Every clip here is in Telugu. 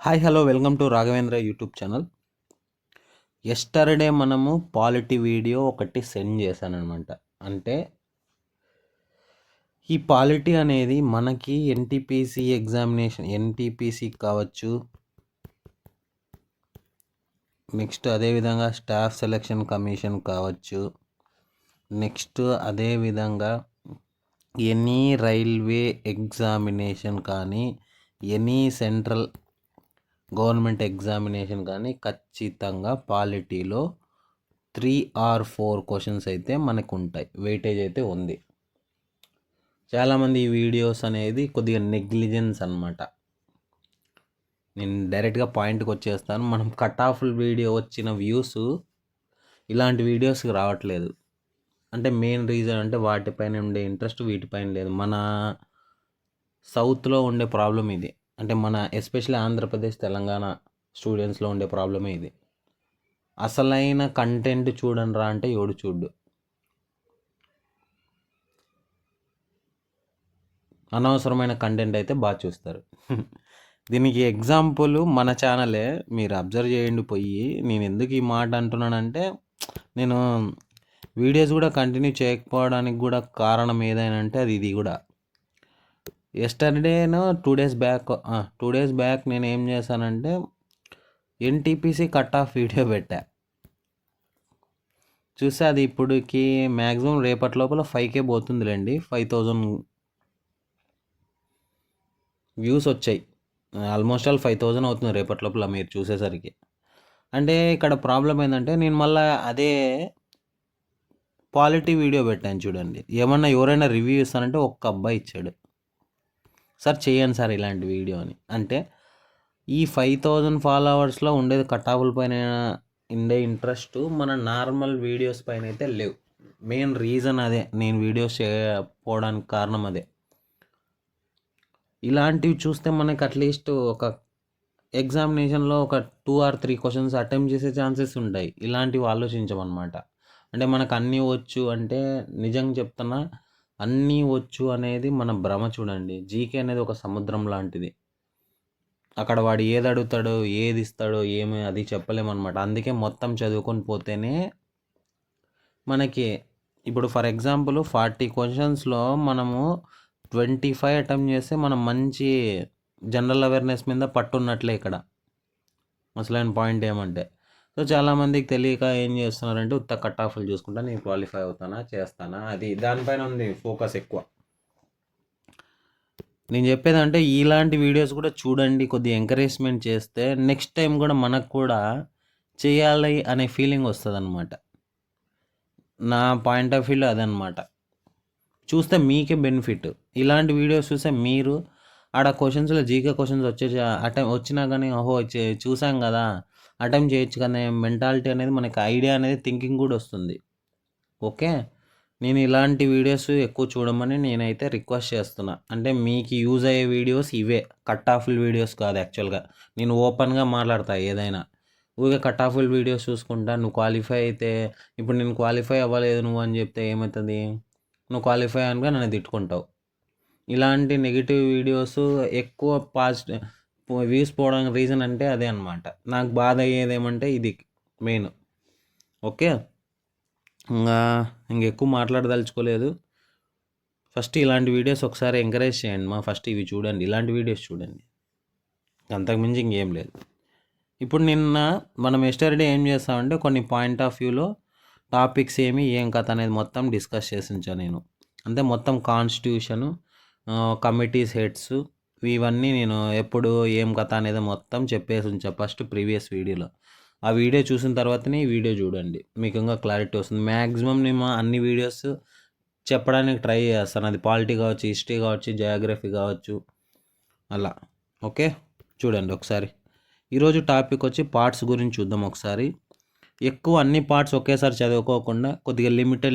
Hi hello welcome to Raghavendra YouTube channel. Yesterday మనము పాలిటీ వీడియో ఒకటి సెండ్ చేశానమాట. అంటే ఈ పాలిటీ అనేది మనకి ఎన్టీపీసీ ఎగ్జామినేషన్, ఎన్టీపీసీ కావచ్చు, నెక్స్ట్ అదేవిధంగా స్టాఫ్ సెలక్షన్ కమిషన్ కావచ్చు, నెక్స్ట్ అదేవిధంగా ఎనీ రైల్వే ఎగ్జామినేషన్ కానీ, ఎనీ సెంట్రల్ గవర్నమెంట్ ఎగ్జామినేషన్ కానీ ఖచ్చితంగా పాలిటీలో 3 or 4 క్వశ్చన్స్ అయితే మనకు ఉంటాయి. వెయిటేజ్ అయితే ఉంది. చాలామంది ఈ వీడియోస్ అనేది కొద్దిగా నెగ్లిజెన్స్ అనమాట. నేను డైరెక్ట్గా పాయింట్కి వచ్చేస్తాను. మనం కట్ ఆఫ్ వీడియో వచ్చిన వ్యూస్ ఇలాంటి వీడియోస్కి రావట్లేదు. అంటే మెయిన్ రీజన్ అంటే వాటిపైన ఉండే ఇంట్రెస్ట్ వీటిపైన లేదు. మన సౌత్లో ఉండే ప్రాబ్లం ఇది. అంటే మన ఎస్పెషల్లీ ఆంధ్రప్రదేశ్, తెలంగాణ స్టూడెంట్స్లో ఉండే ప్రాబ్లమే ఇది. అసలైన కంటెంట్ చూడండి రా అంటే ఎవడు చూడు. అనవసరమైన కంటెంట్ అయితే బాగా చూస్తారు. దీనికి ఎగ్జాంపుల్ మన ఛానలే. మీరు అబ్జర్వ్ చేయండి పోయి. నేను ఎందుకు ఈ మాట అంటున్నానంటే, నేను వీడియోస్ కూడా కంటిన్యూ చేయకపోవడానికి కూడా కారణం ఏదైనా అంటే అది ఇది కూడా. ఎస్టర్డేనో 2 days బ్యాక్ నేను ఏం చేశానంటే ఎన్టీపీసీ కట్ ఆఫ్ వీడియో పెట్టా. చూస్తే అది ఇప్పటికి మ్యాక్సిమం రేపటి లోపల 5K పోతుందిలేండి. 5000 వ్యూస్ వచ్చాయి. ఆల్మోస్ట్ ఆల్ 5000 అవుతుంది రేపటి లోపల మీరు చూసేసరికి. అంటే ఇక్కడ ప్రాబ్లం ఏంటంటే, నేను మళ్ళీ అదే పాలిటీ వీడియో పెట్టాను చూడండి. ఏమన్నా ఎవరైనా రివ్యూ ఇస్తానంటే ఒక్క అబ్బాయి ఇచ్చాడు, సార్ చేయండి సార్ ఇలాంటి వీడియో అని. అంటే ఈ 5000 ఫాలోవర్స్లో ఉండేది కటాఫుల పైన ఉండే ఇంట్రెస్ట్ మన నార్మల్ వీడియోస్ పైన అయితే లేవు. మెయిన్ రీజన్ అదే, నేను వీడియోస్ చేయకపోవడానికి కారణం అదే. ఇలాంటివి చూస్తే మనకి అట్లీస్ట్ ఒక ఎగ్జామినేషన్లో ఒక 2 or 3 క్వశ్చన్స్ అటెంప్ట్ చేసే ఛాన్సెస్ ఉంటాయి. ఇలాంటివి ఆలోచించమన్నమాట. అంటే మనకు అన్నీ వచ్చు అంటే, నిజంగా చెప్తున్నా, అన్నీ వచ్చు అనేది మన భ్రమ. చూడండి, జీకే అనేది ఒక సముద్రం లాంటిది. అక్కడ వాడు ఏది అడుగుతాడో, ఏది ఇస్తాడో ఏమి అది చెప్పలేమన్నమాట. అందుకే మొత్తం చదువుకొని పోతేనే మనకి ఇప్పుడు ఫర్ ఎగ్జాంపుల్ 40 క్వశ్చన్స్లో మనము 25 అటెంప్ట్ చేస్తే మనం మంచి జనరల్ అవేర్నెస్ మీద పట్టున్నట్లే. ఇక్కడ అసలైన పాయింట్ ఏమంటే, సో చాలామందికి తెలియక ఏం చేస్తున్నారంటే ఉత్త కట్ ఆఫ్లు చూసుకుంటా నేను క్వాలిఫై అవుతానా, చేస్తానా, అది దానిపైన ఉంది ఫోకస్ ఎక్కువ. నేను చెప్పేదంటే ఇలాంటి వీడియోస్ కూడా చూడండి, కొద్దిగా ఎంకరేజ్మెంట్ చేస్తే నెక్స్ట్ టైం కూడా మనకు కూడా చేయాలి అనే ఫీలింగ్ వస్తుంది అనమాట. నా పాయింట్ ఆఫ్ వ్యూలో అదనమాట. చూస్తే మీకే బెనిఫిట్. ఇలాంటి వీడియోస్ చూస్తే మీరు ఆడ క్వశ్చన్స్లో జీకే క్వశ్చన్స్ వచ్చినా కానీ ఓహో చూసాం కదా, అటెంప్ట్ చేయొచ్చు కదా మెంటాలిటీ అనేది, మనకి ఐడియా అనేది, థింకింగ్ కూడా వస్తుంది. ఓకే, నేను ఇలాంటి వీడియోస్ ఎక్కువ చూడమని నేనైతే రిక్వెస్ట్ చేస్తున్నా. అంటే మీకు యూజ్ అయ్యే వీడియోస్ ఇవే, కట్ ఆఫ్ల వీడియోస్ కాదు. యాక్చువల్గా నేను ఓపెన్గా మాట్లాడతా ఏదైనా. ఊరికే కట్ ఆఫ్ల వీడియోస్ చూసుకుంటా నువ్వు క్వాలిఫై అయితే, ఇప్పుడు నేను క్వాలిఫై అవ్వలేదు నువ్వు అని చెప్తే ఏమవుతుంది, నువ్వు క్వాలిఫై అనుగా నన్ను తిట్టుకుంటావు. ఇలాంటి నెగిటివ్ వీడియోస్ ఎక్కువ వ్యూస్ పోవడానికి రీజన్ అంటే అదే అనమాట. నాకు బాధ అయ్యేది ఏమంటే ఇది మెయిన్. ఓకే, ఇంకెక్కువ మాట్లాడదలుచుకోలేదు. ఫస్ట్ ఇలాంటి వీడియోస్ ఒకసారి ఎంకరేజ్ చేయండి ఫస్ట్ ఇవి చూడండి, ఇలాంటి వీడియోస్ చూడండి, అంతకుమించి ఇంకేం లేదు. ఇప్పుడు నిన్న మనం ఎస్టర్డే ఏం చేస్తామంటే కొన్ని పాయింట్ ఆఫ్ వ్యూలో టాపిక్స్ ఏం కథ అనేది మొత్తం డిస్కస్ చేసి ఉంచా నేను. అంటే మొత్తం కాన్స్టిట్యూషను, కమిటీస్ హెడ్స్, ఇవన్నీ నేను ఎప్పుడు ఏం కథ అనేది మొత్తం చెప్పేసి ఉంచా ఫస్ట్ ప్రీవియస్ వీడియోలో. ఆ వీడియో చూసిన తర్వాతనే ఈ వీడియో చూడండి, మీకు ఇంకా క్లారిటీ వస్తుంది. మ్యాక్సిమం నేను అన్ని వీడియోస్ చెప్పడానికి ట్రై చేస్తాను. అది పాలిటీ కావచ్చు, హిస్టరీ కావచ్చు, జియోగ్రఫీ కావచ్చు, అలా. ఓకే, చూడండి ఒకసారి. ఈరోజు టాపిక్ వచ్చి పార్ట్స్ గురించి చూద్దాం ఒకసారి. ఎక్కువ అన్ని పార్ట్స్ ఒకేసారి చదువుకోకుండా కొద్దిగా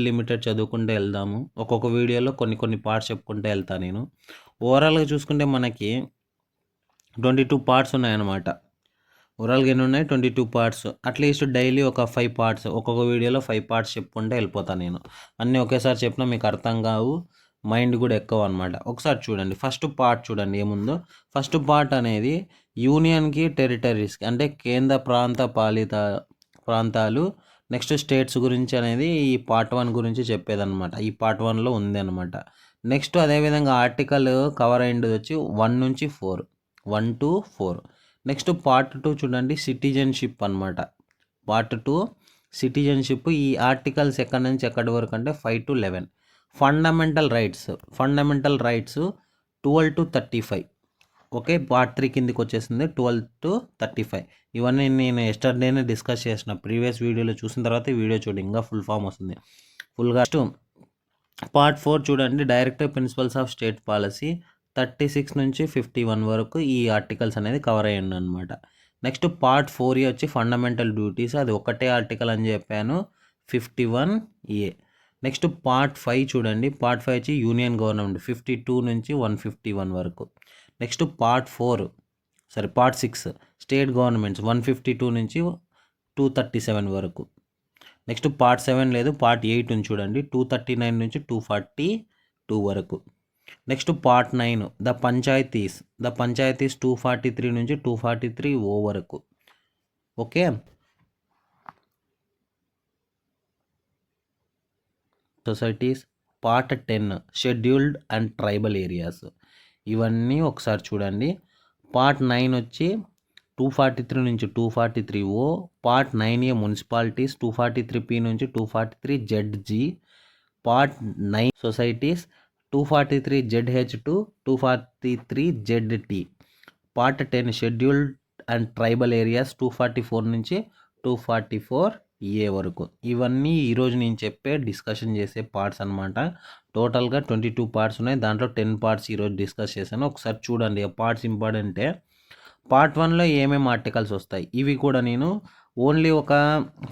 లిమిటెడ్ చదువుకుంటూ వెళ్దాము. ఒక్కొక్క వీడియోలో కొన్ని పార్ట్స్ చెప్పుకుంటూ వెళ్తాను నేను. ఓవరాల్గా చూసుకుంటే మనకి 22 పార్ట్స్ ఉన్నాయన్నమాట. ఓవరాల్గా ఎన్ని ఉన్నాయి, 22 పార్ట్స్. అట్లీస్ట్ డైలీ ఒక 5 పార్ట్స్, ఒక్కొక్క వీడియోలో 5 పార్ట్స్ చెప్పుకుంటే వెళ్ళిపోతాను నేను. అన్నీ ఒకేసారి చెప్పినా మీకు అర్థం కావు. మైండ్ కూడా ఎక్కువ అనమాట. ఒకసారి చూడండి ఫస్ట్ పార్ట్ చూడండి ఏముందో. ఫస్ట్ పార్ట్ అనేది యూనియన్కి టెరిటరీస్కి అంటే కేంద్ర ప్రాంత పాలిత ప్రాంతాలు నెక్స్ట్ స్టేట్స్ గురించి అనేది ఈ పార్ట్ 1 గురించి చెప్పేదన్నమాట. ఈ పార్ట్ 1లో ఉంది అనమాట. నెక్స్ట్ అదేవిధంగా ఆర్టికల్ కవర్ అయ్యేది వచ్చి 1 నుంచి 4, 1 to 4. నెక్స్ట్ పార్ట్ 2 చూడండి సిటిజన్షిప్ అనమాట. Part 2 citizenship. ఈ ఆర్టికల్స్ ఎక్కడి నుంచి ఎక్కడి వరకు అంటే 5 to 11. Fundamental rights 12 to 35. Okay, part 3 కిందికి వచ్చేసింది 12 to 35. ఇవన్నీ నేను ఎస్టర్డేనే డిస్కస్ చేసిన, ప్రీవియస్ వీడియోలో చూసిన తర్వాత ఈ వీడియో చూడండి, ఇంకా ఫుల్ ఫామ్ వస్తుంది ఫుల్గా. పార్ట్ 4 చూడండి directive principles of state policy 36 నుంచి 51 వరకు ఈ ఆర్టికల్స్ అనేది కవర్ అయ్యండి అనమాట. నెక్స్ట్ పార్ట్ 4 వచ్చి ఫండమెంటల్ డ్యూటీస్, అది ఒకటే ఆర్టికల్ అని చెప్పాను, 51A. నెక్స్ట్ పార్ట్ 5 చూడండి, పార్ట్ 5 వచ్చి యూనియన్ గవర్నమెంట్ 52 నుంచి 151 వరకు. నెక్స్ట్ పార్ట్ 6 స్టేట్ గవర్నమెంట్స్ 152 నుంచి 237 వరకు. నెక్స్ట్ పార్ట్ 7 లేదు, పార్ట్ 8 ఉంది చూడండి, 239 నుంచి 242 వరకు. నెక్స్ట్ పార్ట్ 9 ద పంచాయతీస్ 243 నుంచి 243O వరకు. Okay, societies part 10 scheduled and tribal areas. ఇవన్నీ ఒకసారి చూడండి. పార్ట్ 9 వచ్చి 243 నుంచి 243O. Part 9A municipalities 243P నుంచి 243ZG. Part 9 societies 243ZH to 243ZT. Part 10 scheduled and tribal areas 244 నుంచి 244A వరకు. ఇవన్నీ ఈరోజు నేను డిస్కషన్ చేసే పార్ట్స్ అనమాట. టోటల్గా 22 పార్ట్స్ ఉన్నాయి, దాంట్లో 10 పార్ట్స్ ఈరోజు డిస్కస్ చేశాను. ఒకసారి చూడండి, ఆ పార్ట్స్ ఇంపార్టెంటే. పార్ట్ 1లో ఏమేమి ఆర్టికల్స్ వస్తాయి ఇవి కూడా నేను ఓన్లీ ఒక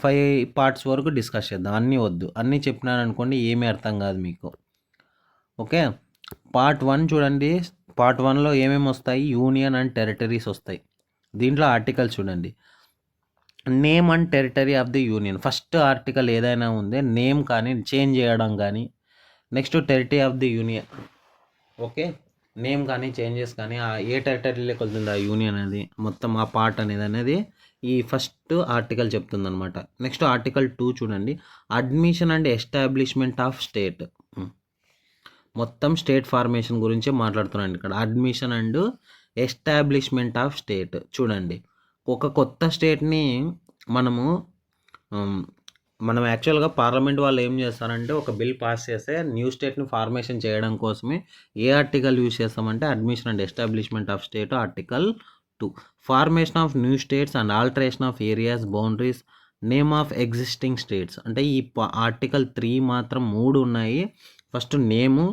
5 పార్ట్స్ వరకు డిస్కస్ చేద్దాం, అన్నీ వద్దు. అన్నీ చెప్పినాను అనుకోండి ఏమీ అర్థం కాదు మీకు. ఓకే, పార్ట్ 1 చూడండి. పార్ట్ 1లో ఏమేమి వస్తాయి, యూనియన్ అండ్ టెరిటరీస్ వస్తాయి. దీంట్లో ఆర్టికల్స్ చూడండి, name and territory of the union. First article ఏదైనా ఉంది, నేమ్ కానీ చేంజ్ చేయడం కానీ. Next territory of the union. Okay, name కానీ చేంజెస్ కానీ ఏ టెరిటరీలోకి వెళ్తుంది ఆ యూనియన్ అనేది, మొత్తం ఆ పార్ట్ అనేది ఈ ఫస్ట్ ఆర్టికల్ చెప్తుంది అనమాట. నెక్స్ట్ ఆర్టికల్ 2 చూడండి, admission and establishment of state. మొత్తం స్టేట్ ఫార్మేషన్ గురించే మాట్లాడుతున్నాను ఇక్కడ. Admission and establishment of state. చూడండి, ఒక కొత్త స్టేట్ని మనం యాక్చువల్గా పార్లమెంట్ వాళ్ళు ఏం చేస్తారంటే ఒక బిల్ పాస్ చేస్తే న్యూ స్టేట్ని ఫార్మేషన్ చేయడం కోసమే ఏ ఆర్టికల్ యూజ్ చేస్తామంటే admission and establishment of state article 2. Formation of new states and alteration of areas boundaries name of existing states. అంటే ఈ ఆర్టికల్ 3 మాత్రం 3 ఉన్నాయి. First name,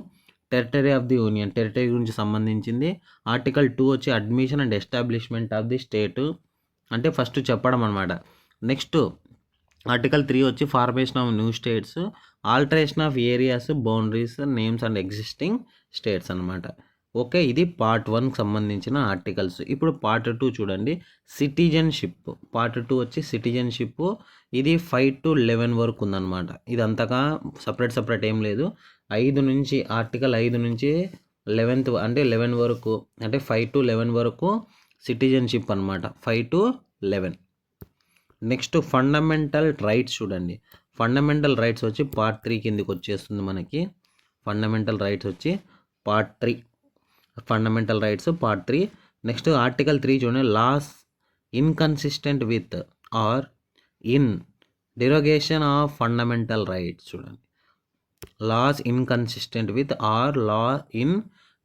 territory of the union, territory గురించి సంబంధించింది. ఆర్టికల్ 2 వచ్చి admission and establishment of the state, అంటే ఫస్ట్ చెప్పడం అనమాట. నెక్స్ట్ ఆర్టికల్ 3 వచ్చి formation of new states, alteration of areas boundaries names and existing states అనమాట. ఓకే, ఇది పార్ట్ 1కి సంబంధించిన ఆర్టికల్స్. ఇప్పుడు పార్ట్ 2 చూడండి, సిటిజన్షిప్. పార్ట్ 2 వచ్చి సిటిజన్షిప్. ఇది 5 to 11 వరకు ఉందన్నమాట. ఇది అంతగా సపరేట్ ఏం లేదు. ఆర్టికల్ 5 నుంచి 11th అంటే 11 వరకు, అంటే 5 to 11 వరకు సిటిజన్షిప్ అనమాట. 5 to 11. నెక్స్ట్ ఫండమెంటల్ రైట్స్ చూడండి. ఫండమెంటల్ రైట్స్ వచ్చి పార్ట్ 3 కిందకి వచ్చేస్తుంది మనకి. ఫండమెంటల్ రైట్స్ వచ్చి part 3, fundamental rights part 3. Next article 3 చూడండి, laws inconsistent with or in derogation of fundamental rights. చూడండి, laws inconsistent with or law in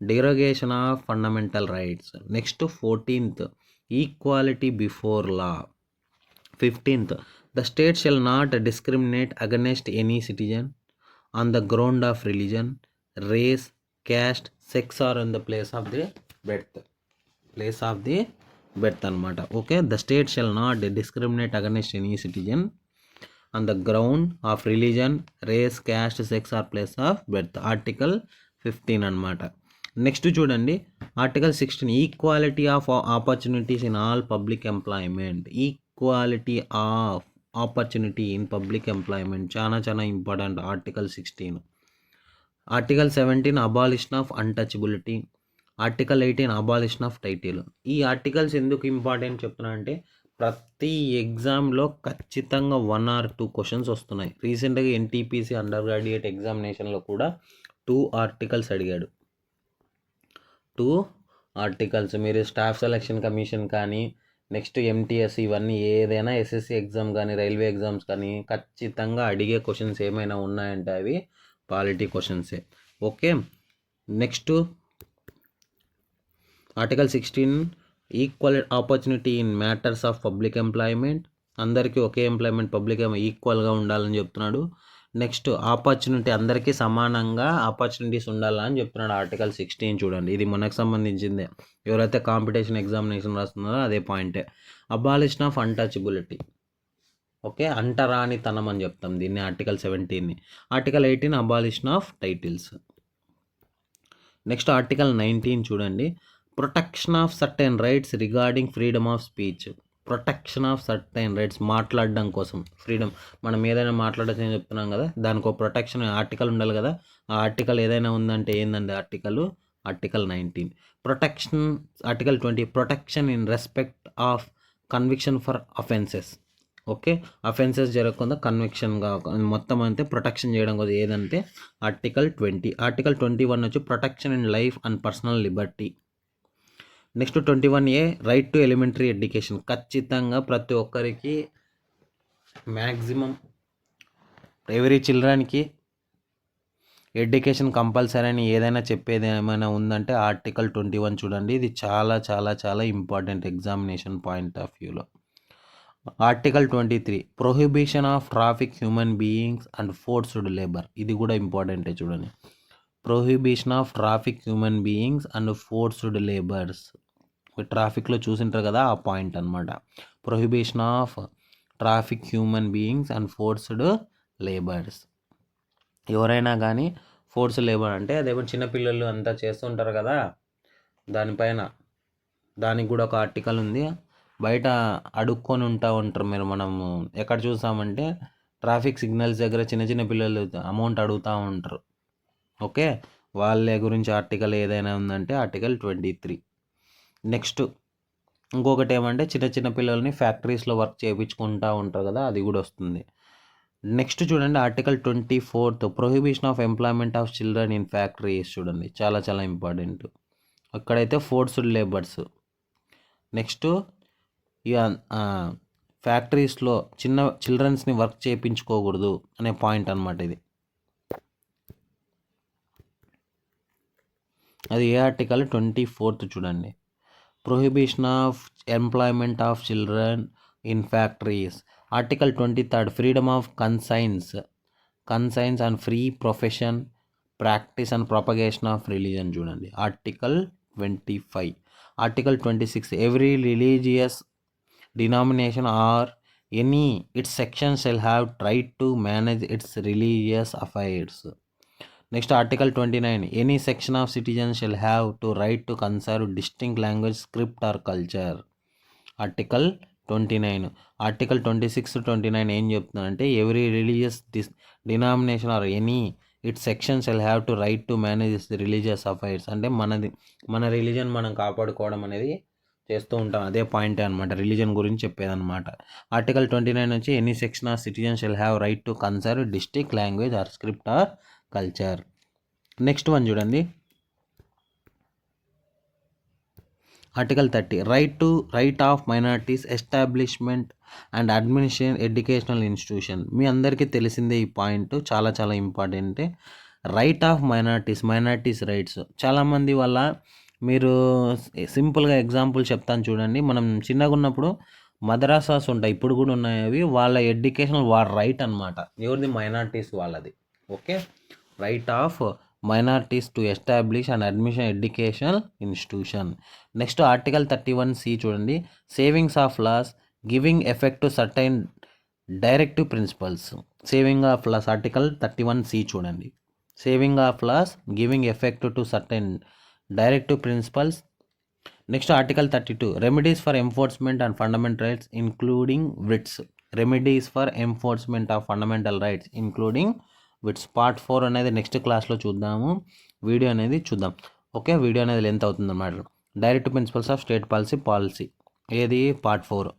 derogation of fundamental rights. Next 14th equality before law. 15th the state shall not discriminate against any citizen on the ground of religion, race, caste, sex or in the place of the birth అనమాట. Okay, the state shall not discriminate against any citizen on the ground of religion, race, caste, sex or place of birth. Article 15 అనమాట. నెక్స్ట్ చూడండి, article 16 equality of opportunities in all public employment. Equality of opportunity in public employment చాలా important. Article 16 article 17 abolition of untouchability, article 18 abolition of title. ఈ ఆర్టికల్స్ ఎందుకు ఇంపార్టెంట్ చెప్తున్నా అంటే ప్రతి ఎగ్జామ్లో ఖచ్చితంగా 1 or 2 క్వశ్చన్స్ వస్తున్నాయి. రీసెంట్గా ఎన్టీపీసీ అండర్ గ్రాడ్యుయేట్ ఎగ్జామినేషన్లో కూడా 2 ఆర్టికల్స్ అడిగాడు. 2 ఆర్టికల్స్ మీరు స్టాఫ్ సెలక్షన్ కమిషన్ కానీ నెక్స్ట్ ఎంటీఎస్ ఇవన్నీ ఏదైనా ఎస్ఎస్సి ఎగ్జామ్ కానీ రైల్వే ఎగ్జామ్స్ కానీ ఖచ్చితంగా అడిగే క్వశ్చన్స్ ఏమైనా ఉన్నాయంటే అవి పాలిటీ క్వశ్చన్సే. Okay, next article 16 equal opportunity in matters of public employment. అందరికీ ఒకే ఎంప్లాయ్మెంట్ పబ్లిక్ ఈక్వల్గా ఉండాలని చెప్తున్నాడు. నెక్స్ట్ ఆపర్చునిటీ అందరికీ సమానంగా ఆపర్చునిటీస్ ఉండాలని చెప్తున్నాడు ఆర్టికల్ 16. చూడండి, ఇది మనకు సంబంధించిందే. ఎవరైతే కాంపిటీషన్ ఎగ్జామినేషన్ రాస్తున్నారో అదే పాయింటే. అబాలిషన్ ఆఫ్ అన్టచబిలిటీ, ఓకే, అంటరానితనం అని చెప్తాం దీన్ని ఆర్టికల్ 17ని. Article 18 abolition of titles. Next article 19 చూడండి, protection of certain rights regarding freedom of speech. Protection of certain rights, మాట్లాడడం కోసం ఫ్రీడమ్, మనం ఏదైనా మాట్లాడచ్చని చెప్తున్నాం కదా, దానికి ఒక ప్రొటెక్షన్ ఆర్టికల్ ఉండాలి కదా. ఆ ఆర్టికల్ ఏదైనా ఉందంటే ఏందండి article 19. Protection article 20 protection in respect of conviction for offences. Okay, offences జరగకుండా కన్విక్షన్గా మొత్తం అంతే ప్రొటెక్షన్ చేయడం కోసం ఏదంటే ఆర్టికల్ 20. ఆర్టికల్ 21 వచ్చి protection in life and personal Liberty. Next 21A right to elementary education. ఖచ్చితంగా ప్రతి ఒక్కరికి మ్యాక్సిమం ఎవరీ చిల్డ్రన్కి ఎడ్యుకేషన్ కంపల్సరీ అని ఏదైనా చెప్పేది ఏమైనా ఉందంటే ఆర్టికల్ 21 చూడండి. ఇది చాలా చాలా చాలా ఇంపార్టెంట్ ఎగ్జామినేషన్ పాయింట్ ఆఫ్ వ్యూలో. Article 23 prohibition of traffic human beings and forced labour. ఇది కూడా ఇంపార్టెంటే చూడండి. Prohibition of traffic human beings and forced labours. ట్రాఫిక్లో చూసింటారు కదా, ఆ పాయింట్ అనమాట. Prohibition of traffic human beings and forced labours. ఎవరైనా కానీ ఫోర్స్ లేబర్ అంటే అదేమో చిన్నపిల్లలు అంతా చేస్తుంటారు కదా, దానిపైన దానికి కూడా ఒక ఆర్టికల్ ఉంది. బయట అడుక్కొని ఉంటారు మీరు. మనము ఎక్కడ చూసామంటే ట్రాఫిక్ సిగ్నల్స్ దగ్గర చిన్న చిన్న పిల్లలు అమౌంట్ అడుగుతూ ఉంటారు. ఓకే, వాళ్ళ గురించి ఆర్టికల్ ఏదైనా ఉందంటే ఆర్టికల్ 23. నెక్స్ట్ ఇంకొకటి ఏమంటే చిన్న చిన్న పిల్లల్ని ఫ్యాక్టరీస్లో వర్క్ చేయించుకుంటూ ఉంటారు కదా, అది కూడా వస్తుంది. నెక్స్ట్ చూడండి article 24 prohibition of employment of children in factories. చూడండి, చాలా చాలా ఇంపార్టెంట్. అక్కడైతే ఫోర్స్డ్ లేబర్స్. నెక్స్ట్ ఇక ఫ్యాక్టరీస్లో చిల్డ్రన్స్ని వర్క్ చేయించుకోకూడదు అనే పాయింట్ అనమాట ఇది. అది ఏ ఆర్టికల్ 24 చూడండి. Prohibition of employment of children in factories. Article 23 freedom of conscience and free profession practice and propagation of religion. చూడండి, article 25. Article 26 every religious denomination or any its section shall have right to manage its religious affairs. Next article 29 any section of citizen shall have to right to conserve distinct language script or culture. Article 29. Article 26-29 ఏం చెప్తున్నానంటే every religious denomination or any its section shall have to right to manage religious affairs. అంటే మన రిలీజన్ మనం కాపాడుకోవడం అనేది చేస్తూ ఉంటాం, అదే పాయింటే అనమాట, రిలీజన్ గురించి చెప్పేదన్నమాట. ఆర్టికల్ 29 నుంచి any section of citizen shall have right to conserve district language or script or culture. Next one చూడండి, article 30 right of minorities establishment and administration educational institution. మీ అందరికీ తెలిసిందే ఈ పాయింట్, చాలా చాలా important. Right of minorities rights. చాలామంది వల్ల మీరు సింపుల్గా ఎగ్జాంపుల్ చెప్తాను చూడండి. మనం చిన్నగా ఉన్నప్పుడు మద్రాసాస్ ఉంటాయి, ఇప్పుడు కూడా ఉన్నాయి అవి. వాళ్ళ ఎడ్యుకేషన్ వాళ్ళ రైట్ అనమాట. ఎవరిది? మైనారిటీస్ వాళ్ళది. Okay, right of minorities to establish and admission educational institution. Next article 31C చూడండి, savings of laws giving effect to certain directive principles. Saving of laws article 31C చూడండి. Saving of laws giving effect to certain directive principles. Next article 32 remedies for enforcement and fundamental rights including writs. Remedies for enforcement of fundamental rights including writs part 4 అనేది నెక్స్ట్ క్లాస్లో చూద్దాము. వీడియో అనేది చూద్దాం. ఓకే, వీడియో అనేది లెంత్ అవుతుంది అన్నమాట. Direct principles of state policy ఏది పార్ట్ 4.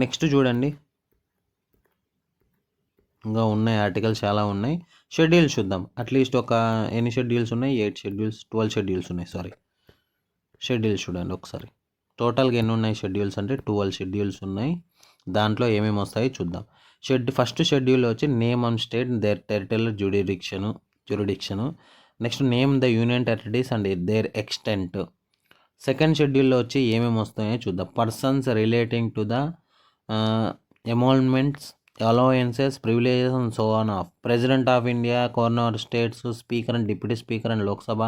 నెక్స్ట్ చూడండి, ఇంకా ఉన్నాయి ఆర్టికల్స్ చాలా ఉన్నాయి. షెడ్యూల్స్ చూద్దాం. అట్లీస్ట్ ఒక ఎన్ని షెడ్యూల్స్ ఉన్నాయి? 8 షెడ్యూల్స్, 12 షెడ్యూల్స్ ఉన్నాయి. షెడ్యూల్స్ చూడండి ఒకసారి. టోటల్గా ఎన్ని ఉన్నాయి షెడ్యూల్స్ అంటే 12 షెడ్యూల్స్ ఉన్నాయి. దాంట్లో ఏమేమి వస్తాయో చూద్దాం. ఫస్ట్ షెడ్యూల్ వచ్చి name on state their territorial jurisdiction. Next name the union territories and their extent. Second షెడ్యూల్లో వచ్చి ఏమేమి వస్తాయో చూద్దాం. Persons relating to the emoluments, allowances, privileges and so on of president of India, governor states, speaker and deputy speaker and Lok Sabha,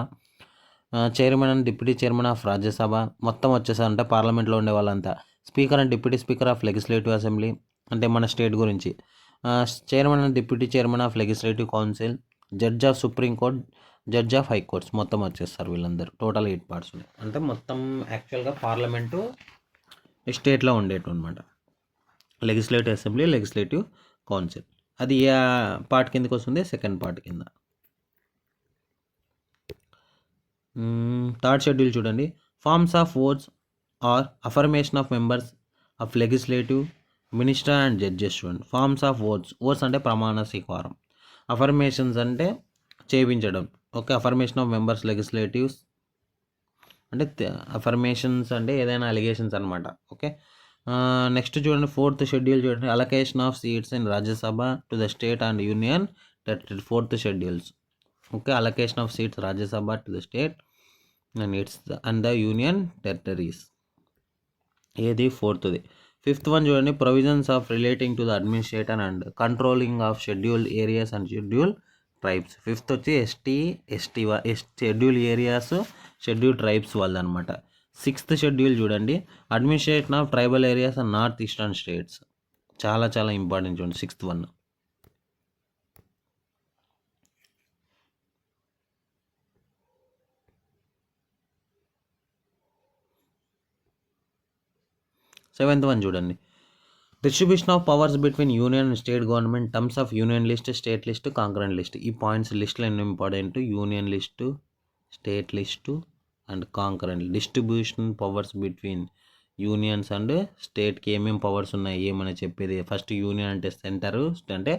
chairman and deputy chairman of Rajya Sabha. మొత్తం వచ్చేసారంటే పార్లమెంట్లో ఉండే వాళ్ళంతా. Speaker and deputy speaker of legislative assembly అంటే మన స్టేట్ గురించి. Chairman and deputy chairman of legislative council, judge of supreme court, judge of high courts. మొత్తం వచ్చేస్తారు వీళ్ళందరూ. టోటల్ 8 పార్ట్స్ ఉన్నాయి. అంటే మొత్తం యాక్చువల్గా పార్లమెంటు స్టేట్లో ఉండేటు అనమాట. Legislative assembly, legislative council. అది ఏ పార్ట్ కిందకి వస్తుంది? సెకండ్ పార్ట్ కింద. థర్డ్ షెడ్యూల్ చూడండి. Forms of oaths or affirmation of members of legislative, minister and judges. చూడండి, ఫార్మ్స్ ఆఫ్ ఓట్స్ అంటే ప్రమాణ స్వీకారం. అఫర్మేషన్స్ అంటే చేయించడం. Okay, affirmation of members legislatives అంటే అఫర్మేషన్స్ అంటే ఏదైనా అలిగేషన్స్ అనమాట. ఓకే, నెక్స్ట్ చూడండి, ఫోర్త్ షెడ్యూల్ చూడండి. Allocation of seats in Rajya Sabha to the state and union territory. Fourth schedules. Okay, allocation of seats Rajya Sabha to the state and the union territories. ఏది ఫోర్త్ది. ఫిఫ్త్ వన్ చూడండి, provisions of relating to the administration and controlling of scheduled areas and schedule tribes. Fifth వచ్చి షెడ్యూల్ ఏరియాస్, షెడ్యూల్ ట్రైబ్స్ వాళ్ళదనమాట. సిక్స్త్ షెడ్యూల్ చూడండి, administration of tribal areas and north eastern states. చాలా చాలా ఇంపార్టెంట్ చూడండి సిక్స్త్ వన్. సెవెంత్ వన్ చూడండి, distribution of powers between union and state government, terms of union list, state list, concurrent list. ఈ పాయింట్స్ లిస్ట్లో ఎన్ని important? Union list, state list and concurrent. Distribution powers between unions and స్టేట్కి ఏమేమి పవర్స్ ఉన్నాయి ఏమని చెప్పేది. ఫస్ట్ యూనియన్ అంటే సెంటరు, అంటే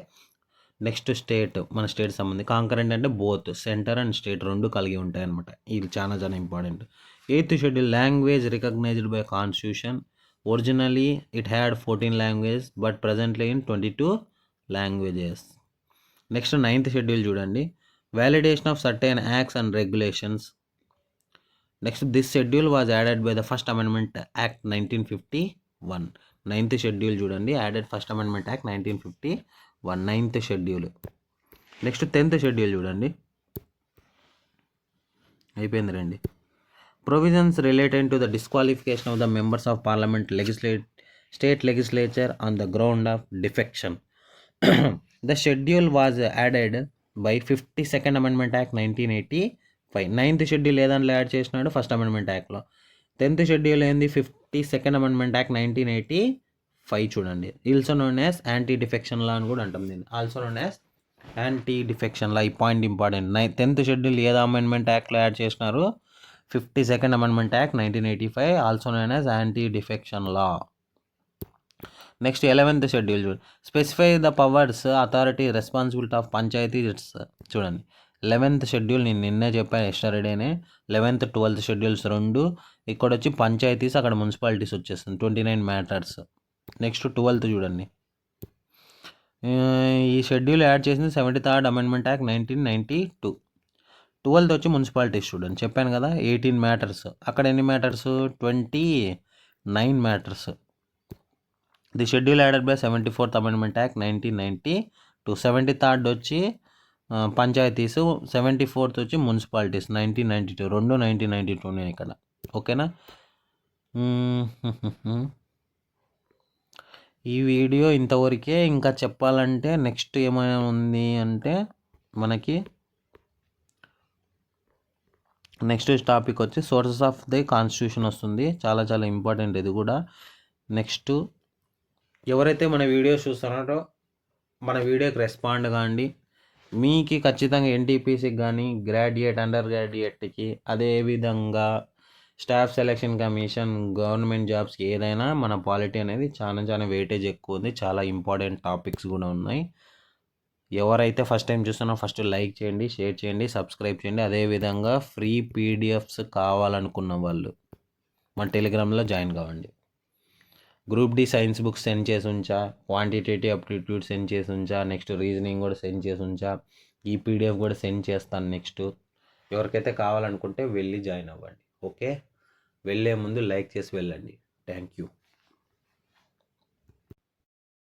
నెక్స్ట్ స్టేట్, మన స్టేట్ సంబంధించి. కాంకరెంట్ అంటే బోత్ సెంటర్ అండ్ స్టేట్ రెండు కలిగి ఉంటాయి అనమాట. ఇది చాలా చాలా important. Eighth schedule, language recognised by constitution. Originally, it had 14 languages, but presently in 22 languages. Next, 9th schedule చూడండి, validation of certain acts and regulations. Next, this schedule was added by the First Amendment Act 1951. 9th schedule చూడండి, added First Amendment Act 1951. 9th schedule. Next, 10th schedule చూడండి, అయిపోయింది రండి. Provisions relating to the disqualification of the members of parliament, state legislature on the ground of defection. The schedule was added by 52nd Amendment Act 1985. 9th schedule ఏదాంట్లో add చేసినాడు? ఫస్ట్ అమెండ్మెంట్ యాక్ట్లో. 10th షెడ్యూల్ ఏంది? 52nd Amendment Act 1985 చూడండి. Also known as anti defection law అని కూడా అంటాం దీన్ని. Also known as anti defection law. ఈ పాయింట్ ఇంపార్టెంట్. 10th షెడ్యూల్ ఏదో అమెండ్మెంట్ యాక్ట్లో యాడ్ చేసినారు? 52nd Amendment Act 1985, also known as Anti-Defection Law. Next, 11th schedule చూడండి, specify the powers, authority, responsibility of panchayats. చూడండి, 11th షెడ్యూల్ నేను నిన్నే చెప్పాను ఎస్టర్డేనే. 11th 12th షెడ్యూల్స్ రెండు. ఇక్కడ వచ్చి పంచాయతీస్, అక్కడ మున్సిపాలిటీస్ వచ్చేస్తుంది. 29 మ్యాటర్స్. నెక్స్ట్ 12th చూడండి, ఈ షెడ్యూల్ యాడ్ చేసింది 73rd Amendment Act 1992. 12th వచ్చి మున్సిపాలిటీస్ చూడండి, చెప్పాను కదా 18 మ్యాటర్స్. అక్కడ ఎన్ని matters? 29 matters. The schedule added by 74th Amendment Act 1992. 73rd వచ్చి పంచాయతీస్, 74th వచ్చి మున్సిపాలిటీస్ 1992. రెండు 1992 నేను ఇక్కడ. ఓకేనా? ఈ వీడియో ఇంతవరకే. ఇంకా చెప్పాలంటే నెక్స్ట్ ఏమైనా ఉంది అంటే మనకి నెక్స్ట్ టాపిక్ వచ్చి సోర్సెస్ ఆఫ్ ది కాన్స్టిట్యూషన్ వస్తుంది. చాలా చాలా ఇంపార్టెంట్ ఇది కూడా. నెక్స్ట్ ఎవరైతే మన వీడియోస్ చూస్తున్నారో మన వీడియోకి రెస్పాండ్ కాండి. మీకు ఖచ్చితంగా ఎన్టీపీసీకి కానీ గ్రాడ్యుయేట్ అండర్ గ్రాడ్యుయేట్కి అదేవిధంగా స్టాఫ్ సెలక్షన్ కమిషన్ గవర్నమెంట్ జాబ్స్కి ఏదైనా మన పాలిటీ అనేది చాలా చాలా వెయిటేజ్ ఎక్కువ ఉంది. చాలా ఇంపార్టెంట్ టాపిక్స్ కూడా ఉన్నాయి. ఎవరైతే ఫస్ట్ టైం చూస్తున్నా ఫస్ట్ లైక్ చేయండి, షేర్ చేయండి, సబ్స్క్రైబ్ చేయండి. అదేవిధంగా ఫ్రీ పీడిఎఫ్స్ కావాలనుకున్న వాళ్ళు మన టెలిగ్రామ్లో జాయిన్ కావండి. Group D science books send చేసి ఉంచా, క్వాంటిటేటివ్ అప్టిట్యూడ్ సెండ్ చేసి ఉంచా, నెక్స్ట్ రీజనింగ్ కూడా సెండ్ చేసి ఉంచా, ఈ పీడిఎఫ్ కూడా సెండ్ చేస్తాను నెక్స్ట్. ఎవరికైతే కావాలనుకుంటే వెళ్ళి జాయిన్ అవ్వండి. ఓకే, వెళ్ళే ముందు లైక్ చేసి వెళ్ళండి. Thank you.